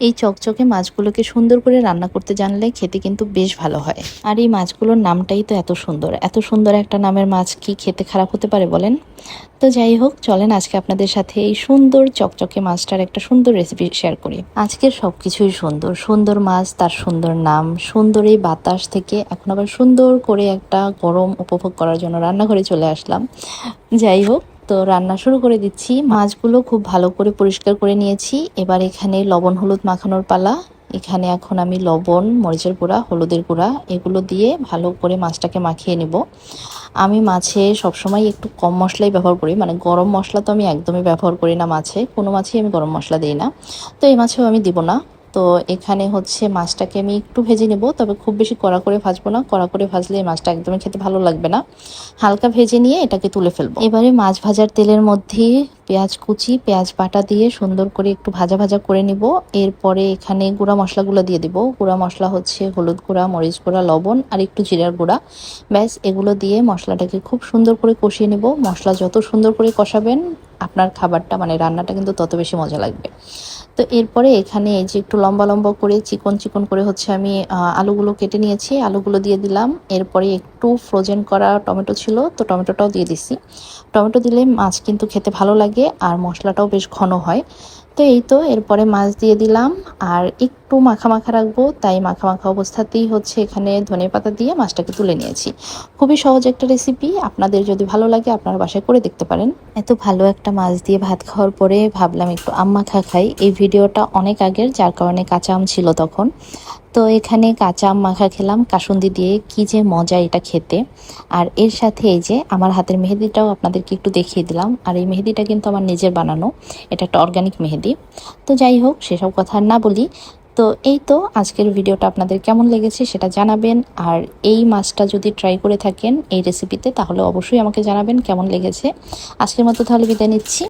এই চকচকে মাছগুলোকে সুন্দর করে রান্না করতে জানলে খেতে কিন্তু বেশ ভালো হয়। আর এই মাছগুলোর নামটাই তো এত সুন্দর, এত সুন্দর একটা নামের মাছ কি খেতে খারাপ হতে পারে বলেন? তো যাই হোক, চলেন আজকে আপনাদের সাথে এই সুন্দর চকচকে মাছটার একটা সুন্দর রেসিপি শেয়ার করি। আজকের সবকিছুই সুন্দর, সুন্দর মাছ, তার সুন্দর নাম, সুন্দর এই বাতাস থেকে এখন আবার সুন্দর করে একটা গরম উপভোগ করার জন্য রান্নাঘরে চলে আসলাম। যাই হোক, তো রান্না শুরু করে দিচ্ছি। মাছগুলো খুব ভালো করে পরিষ্কার করে নিয়েছি। এবার এখানে লবণ হলুদ মাখানোর পালা। এখানে এখন আমি লবণ, মরিচের গুঁড়া, হলুদের গুঁড়া এগুলো দিয়ে ভালো করে মাছটাকে মাখিয়ে নেব। আমি মাছে সবসময় একটু কম মশলাই ব্যবহার করি, মানে গরম মশলা তো আমি একদমই ব্যবহার করি না মাছে, কোনো মাছেই আমি গরম মশলা দিই না। তো এই মাছেও আমি দিব না। তো এখানে হচ্ছে মাছটাকে আমি একটু ভেজে নেব, তবে খুব বেশি কড়া করে ভাজবো না, কড়া করে ভাজলে এই মাছটা একদমই খেতে ভালো লাগবে না। হালকা ভেজে নিয়ে এটাকে তুলে ফেলবো। এবারে মাছ ভাজার তেলের মধ্যে পেঁয়াজ কুচি, পেঁয়াজ বাটা দিয়ে সুন্দর করে একটু ভাজা ভাজা করে নিব। এরপরে এখানে গুঁড়া মশলাগুলো দিয়ে দিব। গুঁড়া মশলা হচ্ছে হলুদ গুঁড়া, মরিচ গুঁড়া, লবণ আর একটু জিরার গুঁড়া। ব্যাস, এগুলো দিয়ে মশলাটাকে খুব সুন্দর করে কষিয়ে নেব। মশলা যত সুন্দর করে কষাবেন আপনার খাবারটা, মানে রান্নাটা কিন্তু তত বেশি মজা লাগবে। তো এরপরে এখানে এই যে একটু লম্বা লম্বা করে চিকন চিকন করে হচ্ছে আমি আলুগুলো কেটে নিয়েছি, আলুগুলো দিয়ে দিলাম। এরপরে একটু ফ্রোজেন করা টমেটো ছিল, তো টমেটোটাও দিয়ে দিছি। টমেটো দিলে মাছ কিন্তু খেতে ভালো লাগে আর মশলাটাও বেশ ঘন হয়। তো এই তো এরপরে মাছ দিয়ে দিলাম আর একটু মাখা মাখা রাখবো, তাই মাখা মাখা অবস্থাতেই হচ্ছে এখানে ধনেপাতা দিয়ে মাছটাকে তুলে নিয়েছি। খুবই সহজ একটা রেসিপি, আপনাদের যদি ভালো লাগে আপনারা বাসায় করে দেখতে পারেন। এত ভালো একটা মাছ দিয়ে ভাত খাওয়ার পরে ভাবলাম একটু আম মাখা খাই। এই ভিডিওটা অনেক আগের, যার কারণে কাঁচা আম ছিল তখন। তো এখানে কাঁচা আম মাখা খেলাম কাসুন্দি দিয়ে, কি যে মজা এটা খেতে। আর এর সাথে এই যে আমার হাতের মেহেদিটাও আপনাদেরকে একটু দেখিয়ে দিলাম। আর এই মেহেদিটা কিন্তু আমার নিজের বানানো, এটা একটা অর্গানিক মেহেদি। তো যাই হোক, সেসব কথা আর না বলি। তো এই তো আজকের ভিডিওটা আপনাদের কেমন লেগেছে সেটা জানাবেন। আর এই মাছটা যদি ট্রাই করে থাকেন এই রেসিপিতে, তাহলে অবশ্যই আমাকে জানাবেন কেমন লেগেছে। আজকের মতো তাহলে বিদায় নিচ্ছি।